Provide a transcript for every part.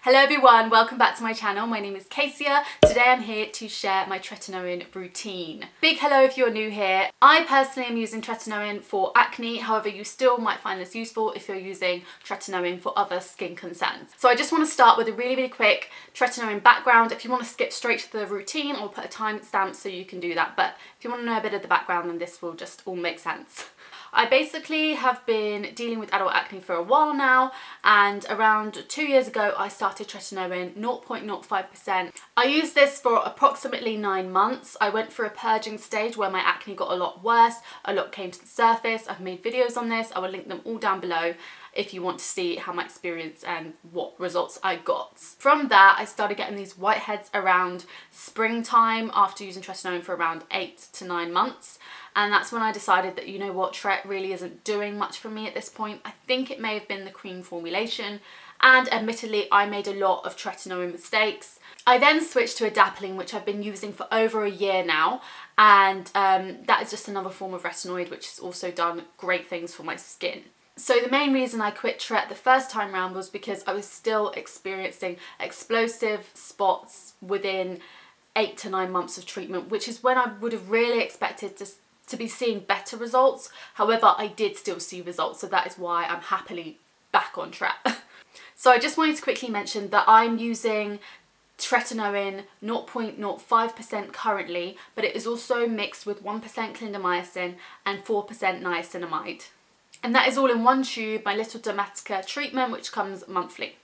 Hello everyone, welcome back to my channel. My name is Cassia. Today I'm here to share my tretinoin routine. Big hello if you're new here. I personally am using tretinoin for acne, however you still might find this useful if you're using tretinoin for other skin concerns. So I just want to start with a really quick tretinoin background. If you want to skip straight to the routine, I'll put a timestamp so you can do that, but if you want to know a bit of the background then this will just all make sense. I basically have been dealing with adult acne for a while now, and around 2 years ago I started tretinoin 0.05%. I used this for approximately 9 months. I went through a purging stage where my acne got a lot worse, a lot came to the surface. I've made videos on this, I will link them all down below if you want to see how my experience and what results I got. From that I started getting these whiteheads around springtime after using tretinoin for around 8 to 9 months. And that's when I decided that, you know what, Tret really isn't doing much for me at this point. I think it may have been the cream formulation, and admittedly I made a lot of tretinoin mistakes. I then switched to adapalene, which I've been using for over a year now, and that is just another form of retinoid which has also done great things for my skin. So the main reason I quit Tret the first time round was because I was still experiencing explosive spots within 8 to 9 months of treatment, which is when I would have really expected to be seeing better results. However, I did still see results, so that is why I'm happily back on Tret. So I just wanted to quickly mention that I'm using tretinoin 0.05% currently, but it is also mixed with 1% clindamycin and 4% niacinamide. And that is all in one tube, my little Dermatica treatment, which comes monthly.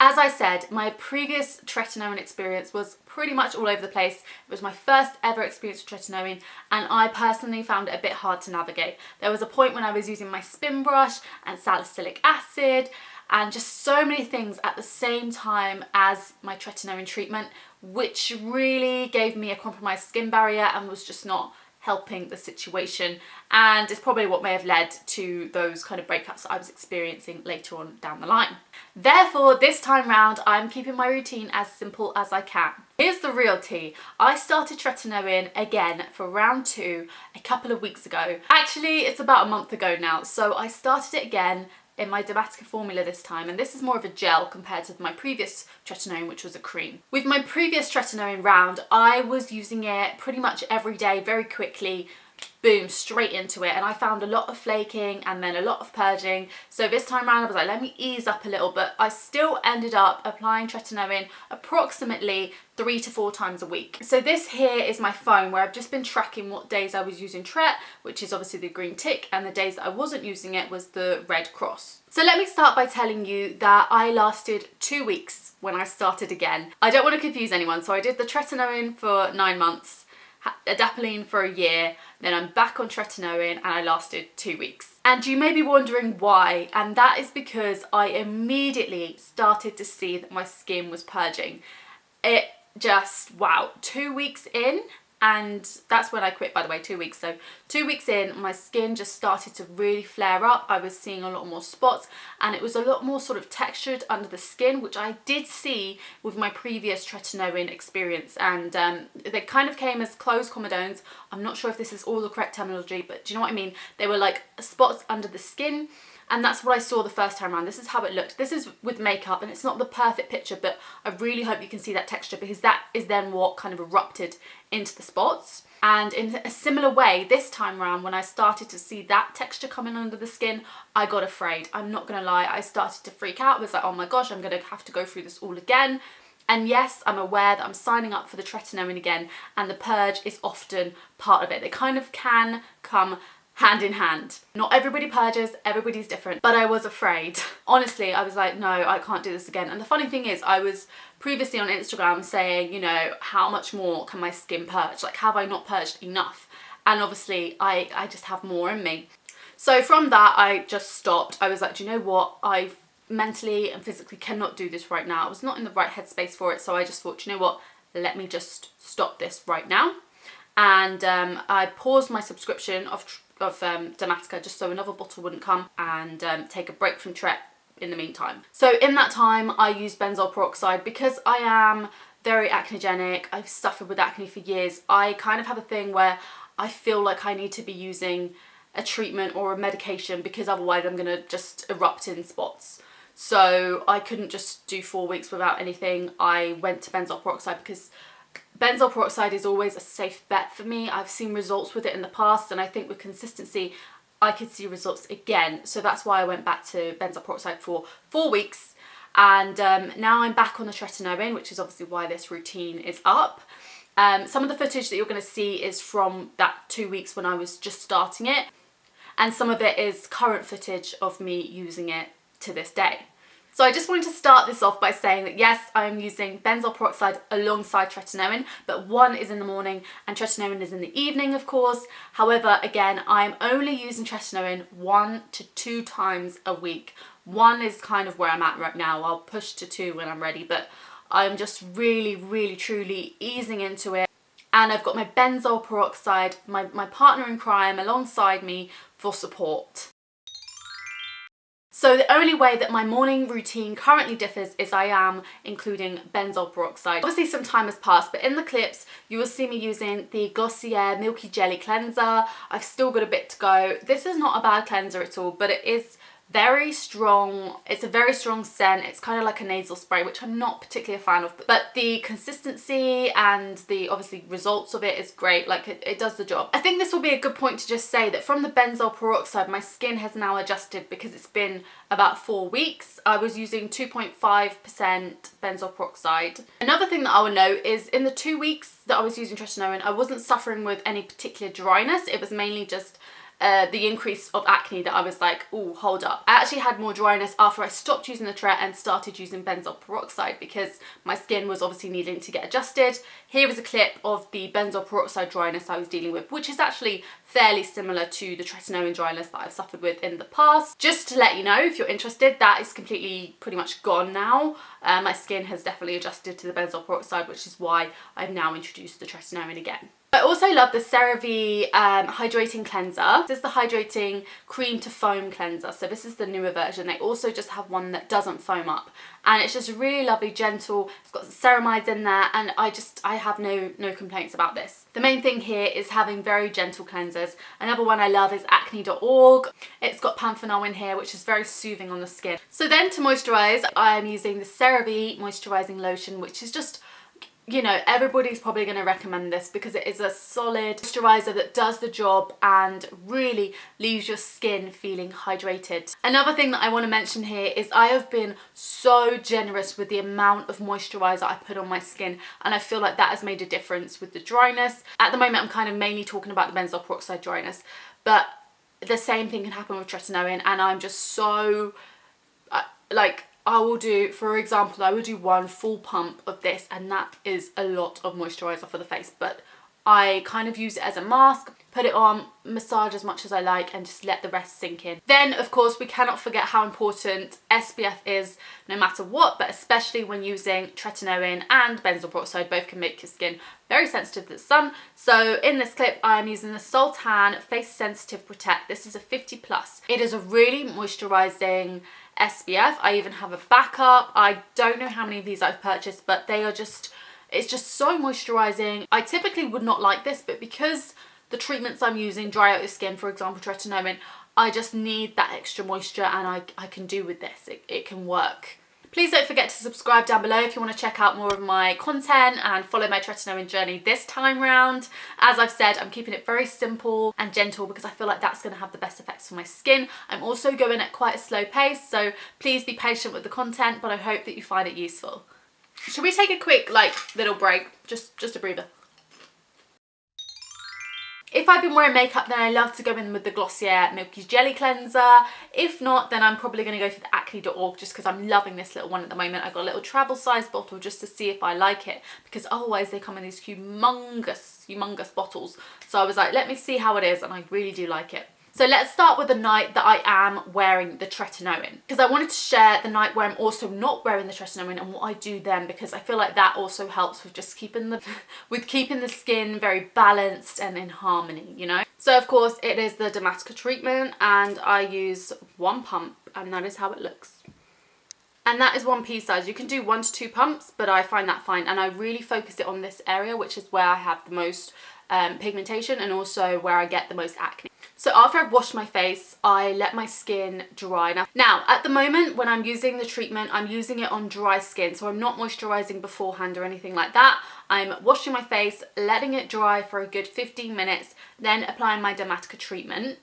As I said, my previous tretinoin experience was pretty much all over the place. It was my first ever experience with tretinoin, and I personally found it a bit hard to navigate. There was a point when I was using my spin brush and salicylic acid and just so many things at the same time as my tretinoin treatment, which really gave me a compromised skin barrier and was just not helping the situation, and it's probably what may have led to those kind of breakups that I was experiencing later on down the line. Therefore, this time round, I'm keeping my routine as simple as I can. Here's the real tea. I started tretinoin again for round 2 a couple of weeks ago. Actually, it's about a month ago now, so I started it again in my Dermatica formula this time, and this is more of a gel compared to my previous tretinoin, which was a cream. With my previous tretinoin round, I was using it pretty much every day, very quickly, boom, straight into it, and I found a lot of flaking and then a lot of purging. So this time around I was like, let me ease up a little, but I still ended up applying tretinoin approximately 3 to 4 times a week. So this here is my phone where I've just been tracking what days I was using Tret, which is obviously the green tick, and the days that I wasn't using it was the red cross. So let me start by telling you that I lasted 2 weeks when I started again. I don't want to confuse anyone, so I did the tretinoin for 9 months, adapalene for a year, then I'm back on tretinoin and I lasted 2 weeks. And you may be wondering why, and that is because I immediately started to see that my skin was purging. It just, wow, 2 weeks in, and that's when I quit, by the way, 2 weeks. So 2 weeks in, my skin just started to really flare up. I was seeing a lot more spots, and it was a lot more sort of textured under the skin, which I did see with my previous tretinoin experience. And they kind of came as closed comedones. I'm not sure if this is all the correct terminology, but do you know what I mean? They were like spots under the skin. And that's what I saw the first time around. This is how it looked. This is with makeup, and it's not the perfect picture, but I really hope you can see that texture, because that is then what kind of erupted into the spots. And in a similar way, this time around, when I started to see that texture coming under the skin, I got afraid. I'm not gonna lie, I started to freak out. I was like, oh my gosh, I'm gonna have to go through this all again. And yes, I'm aware that I'm signing up for the tretinoin again, and the purge is often part of it. They kind of can come hand in hand. Not everybody purges, everybody's different, but I was afraid. Honestly, I was like, no, I can't do this again. And the funny thing is, I was previously on Instagram saying, you know, how much more can my skin purge? Like, have I not purged enough? And obviously, I just have more in me. So from that, I just stopped. I was like, do you know what? I mentally and physically cannot do this right now. I was not in the right headspace for it, so I just thought, do you know what? Let me just stop this right now. And I paused my subscription of Dermatica just so another bottle wouldn't come, and take a break from Tret in the meantime. So in that time I used benzoyl peroxide because I am very acnegenic. I've suffered with acne for years. I kind of have a thing where I feel like I need to be using a treatment or a medication because otherwise I'm gonna just erupt in spots. so I couldn't just do 4 weeks without anything. I went to benzoyl peroxide because benzoyl peroxide is always a safe bet for me. I've seen results with it in the past, and I think with consistency I could see results again. So that's why I went back to benzoyl peroxide for 4 weeks. And now I'm back on the tretinoin, which is obviously why this routine is up. Some of the footage that you're going to see is from that 2 weeks when I was just starting it. And some of it is current footage of me using it to this day. So I just wanted to start this off by saying that yes, I'm using benzoyl peroxide alongside tretinoin, but one is in the morning and tretinoin is in the evening, of course. However, again, I'm only using tretinoin 1 to 2 times a week. 1 is kind of where I'm at right now. I'll push to 2 when I'm ready, but I'm just really truly easing into it. And I've got my benzoyl peroxide, my partner in crime, alongside me for support. So the only way that my morning routine currently differs is I am including benzoyl peroxide. Obviously some time has passed, but in the clips you will see me using the Glossier Milky Jelly Cleanser. I've still got a bit to go. This is not a bad cleanser at all, but it is very strong. It's a very strong scent. It's kind of like a nasal spray, which I'm not particularly a fan of, but the consistency and the obviously results of it is great. Like it does the job. I think this will be a good point to just say that from the benzoyl peroxide, my skin has now adjusted because it's been about 4 weeks. I was using 2.5% benzoyl peroxide. Another thing that I would note is in the 2 weeks that I was using tretinoin, I wasn't suffering with any particular dryness. It was mainly just the increase of acne that I was like, oh, hold up. I actually had more dryness after I stopped using the tret and started using benzoyl peroxide because my skin was obviously needing to get adjusted. Here is a clip of the benzoyl peroxide dryness I was dealing with, which is actually fairly similar to the tretinoin dryness that I've suffered with in the past. Just to let you know, if you're interested, that is completely pretty much gone now. My skin has definitely adjusted to the benzoyl peroxide, which is why I've now introduced the tretinoin again. I also love the CeraVe Hydrating Cleanser. This is the Hydrating Cream to Foam Cleanser. So this is the newer version. They also just have one that doesn't foam up. And it's just really lovely, gentle. It's got ceramides in there, and I have no complaints about this. The main thing here is having very gentle cleansers. Another one I love is acne.org. It's got panthenol in here, which is very soothing on the skin. So then to moisturize, I am using the CeraVe Moisturizing Lotion, which is just, you know, everybody's probably going to recommend this because it is a solid moisturizer that does the job and really leaves your skin feeling hydrated. Another thing that I want to mention here is I have been so generous with the amount of moisturizer I put on my skin, and I feel like that has made a difference with the dryness. At the moment I'm kind of mainly talking about the benzoyl peroxide dryness, but the same thing can happen with tretinoin, and I'm just so like, I will do, for example, I will do 1 full pump of this, and that is a lot of moisturizer for the face, but I kind of use it as a mask, put it on, massage as much as I like, and just let the rest sink in. Then, of course, we cannot forget how important SPF is no matter what, but especially when using tretinoin and benzoyl peroxide. Both can make your skin very sensitive to the sun. So in this clip, I'm using the Sultan Face Sensitive Protect. This is a 50+. It is a really moisturizing SPF. I even have a backup. I don't know how many of these I've purchased, but they are just, it's just so moisturizing. I typically would not like this, but because the treatments I'm using dry out your skin, for example tretinoin, I just need that extra moisture, and I can do with this. It can work. Please don't forget to subscribe down below if you want to check out more of my content and follow my tretinoin journey this time round. As I've said, I'm keeping it very simple and gentle because I feel like that's going to have the best effects for my skin. I'm also going at quite a slow pace, so please be patient with the content, but I hope that you find it useful. Should we take a quick little break? Just a breather. If I've been wearing makeup, then I love to go in with the Glossier Milky Jelly Cleanser. If not, then I'm probably going to go for the acne.org just because I'm loving this little one at the moment. I've got a little travel size bottle just to see if I like it, because otherwise they come in these humongous bottles. So I was like, let me see how it is, and I really do like it. So let's start with the night that I am wearing the tretinoin, because I wanted to share the night where I'm also not wearing the tretinoin and what I do then, because I feel like that also helps with just keeping the skin very balanced and in harmony, you know. So of course it is the Dermatica treatment, and I use 1 pump, and that is how it looks. And that is 1 pea size. You can do 1 to 2 pumps, but I find that fine, and I really focus it on this area, which is where I have the most pigmentation and also where I get the most acne. So after I've washed my face, I let my skin dry. Now, at the moment when I'm using the treatment, I'm using it on dry skin. So I'm not moisturizing beforehand or anything like that. I'm washing my face, letting it dry for a good 15 minutes, then applying my Dermatica treatment.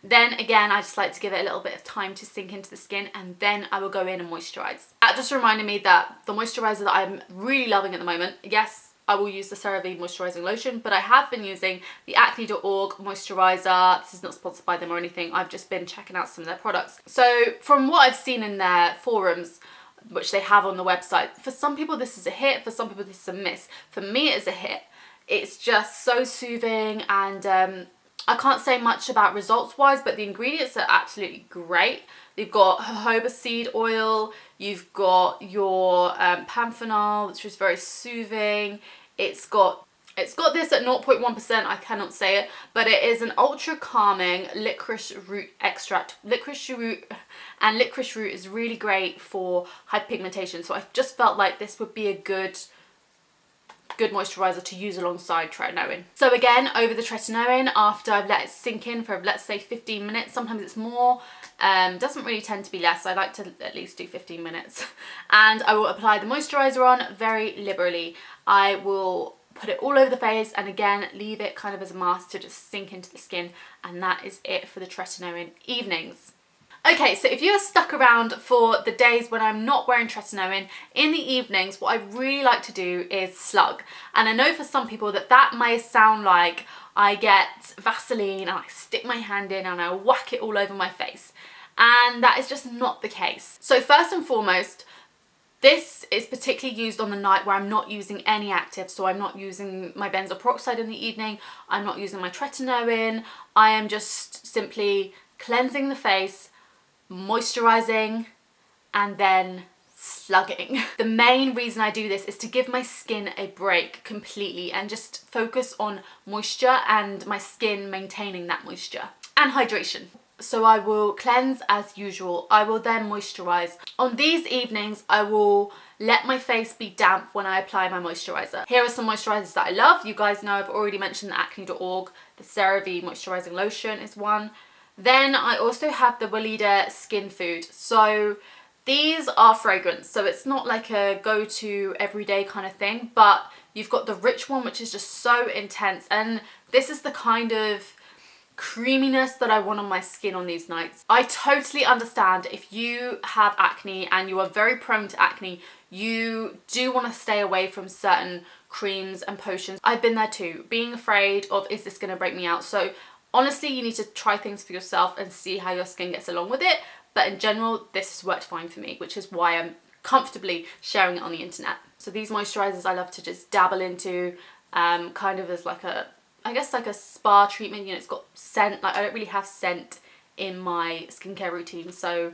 Then again, I just like to give it a little bit of time to sink into the skin, and then I will go in and moisturize. That just reminded me that the moisturizer that I'm really loving at the moment, yes, I will use the CeraVe moisturizing lotion, but I have been using the acne.org moisturizer. This is not sponsored by them or anything. I've just been checking out some of their products. So from what I've seen in their forums, which they have on the website, for some people this is a hit, for some people this is a miss. For me, it's a hit. It's just so soothing, and I can't say much about results wise, but the ingredients are absolutely great. You've got jojoba seed oil, you've got your panthenol, which is very soothing. It's got this at 0.1%, I cannot say it, but it is an ultra calming licorice root extract. Licorice root is really great for hyperpigmentation. So I've just felt like this would be a good moisturizer to use alongside tretinoin. So again, over the tretinoin, after I've let it sink in for, let's say, 15 minutes, sometimes it's more, doesn't really tend to be less. I like to at least do 15 minutes. And I will apply the moisturizer on very liberally. I will put it all over the face, and again, leave it kind of as a mask to just sink into the skin, and that is it for the tretinoin evenings. Okay, so if you're stuck around for the days when I'm not wearing tretinoin, in the evenings, what I really like to do is slug. And I know for some people that may sound like I get Vaseline and I stick my hand in and I whack it all over my face. And that is just not the case. So first and foremost, this is particularly used on the night where I'm not using any active. So I'm not using my benzoyl peroxide in the evening. I'm not using my tretinoin. I am just simply cleansing the face, moisturizing, and then slugging. The main reason I do this is to give my skin a break completely and just focus on moisture and my skin maintaining that moisture and hydration. So I will cleanse as usual. I will then moisturize. On these evenings, I will let my face be damp when I apply my moisturizer. Here are some moisturizers that I love. You guys know I've already mentioned the acne.org. The CeraVe moisturizing lotion is one. Then I also have the Weleda Skin Food. So these are fragrance, so it's not like a go-to everyday kind of thing, but you've got the rich one, which is just so intense, and this is the kind of creaminess that I want on my skin on these nights. I totally understand if you have acne and you are very prone to acne, you do want to stay away from certain creams and potions. I've been there too, being afraid of, is this going to break me out? So honestly, you need to try things for yourself and see how your skin gets along with it. But in general, this has worked fine for me, which is why I'm comfortably sharing it on the internet. So these moisturizers I love to just dabble into, kind of as like a, I guess like a spa treatment. You know, it's got scent. Like I don't really have scent in my skincare routine. So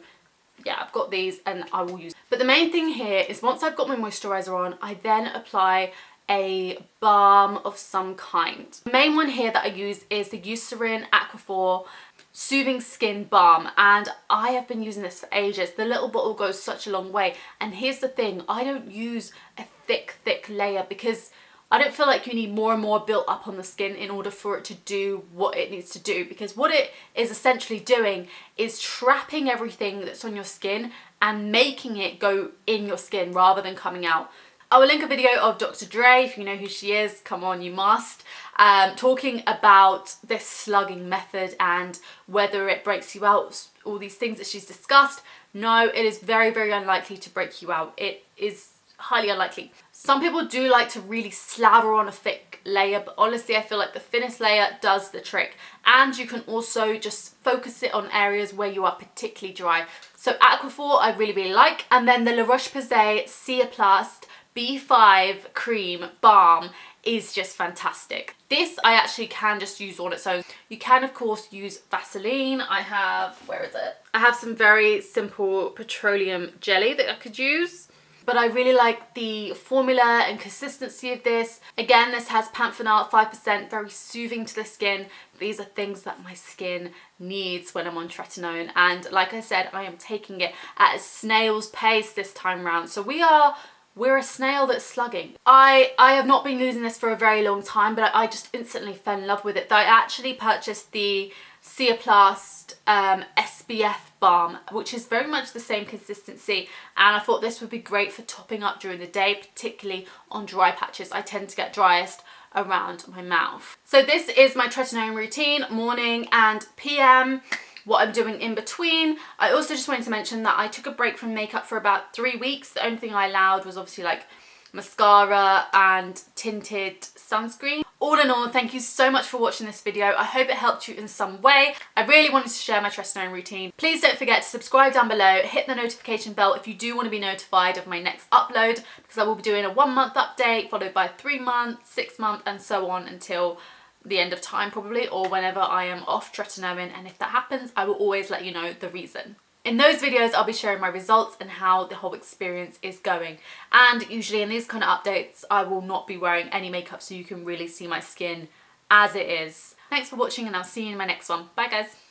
yeah, I've got these and I will use. But the main thing here is once I've got my moisturizer on, I then apply a balm of some kind. The main one here that I use is the Eucerin Aquaphor Soothing Skin Balm, and I have been using this for ages. The little bottle goes such a long way, and here's the thing, I don't use a thick layer because I don't feel like you need more and more built up on the skin in order for it to do what it needs to do, because what it is essentially doing is trapping everything that's on your skin and making it go in your skin rather than coming out. I will link a video of Dr. Dre, if you know who she is, come on, you must, talking about this slugging method and whether it breaks you out, all these things that she's discussed. No, it is very, very unlikely to break you out. It is highly unlikely. Some people do like to really slather on a thick layer, but honestly, I feel like the thinnest layer does the trick. And you can also just focus it on areas where you are particularly dry. So Aquaphor, I really, really like. And then the La Roche-Posay Ciaplast B5 Cream Balm is just fantastic. This I actually can just use on its own. You can of course use Vaseline. I have, where is it? I have some very simple petroleum jelly that I could use. But I really like the formula and consistency of this. Again, this has panthenol 5%, very soothing to the skin. These are things that my skin needs when I'm on tretinoin. And like I said, I am taking it at a snail's pace this time around. So we're a snail that's slugging. I have not been using this for a very long time, but I just instantly fell in love with it. I actually purchased the Ciaplast SPF balm, which is very much the same consistency, and I thought this would be great for topping up during the day, particularly on dry patches. I tend to get driest around my mouth. So this is my tretinoin routine, morning and PM. What I'm doing in between. I also just wanted to mention that I took a break from makeup for about 3 weeks. The only thing I allowed was obviously like mascara and tinted sunscreen. All in all, thank you so much for watching this video. I hope it helped you in some way. I really wanted to share my tretinoin routine. Please don't forget to subscribe down below, hit the notification bell if you do want to be notified of my next upload, because I will be doing a 1 month update followed by 3 months, 6 months and so on until the end of time probably, or whenever I am off tretinoin, and if that happens I will always let you know the reason. In those videos I'll be sharing my results and how the whole experience is going, and usually in these kind of updates I will not be wearing any makeup so you can really see my skin as it is. Thanks for watching and I'll see you in my next one. Bye guys.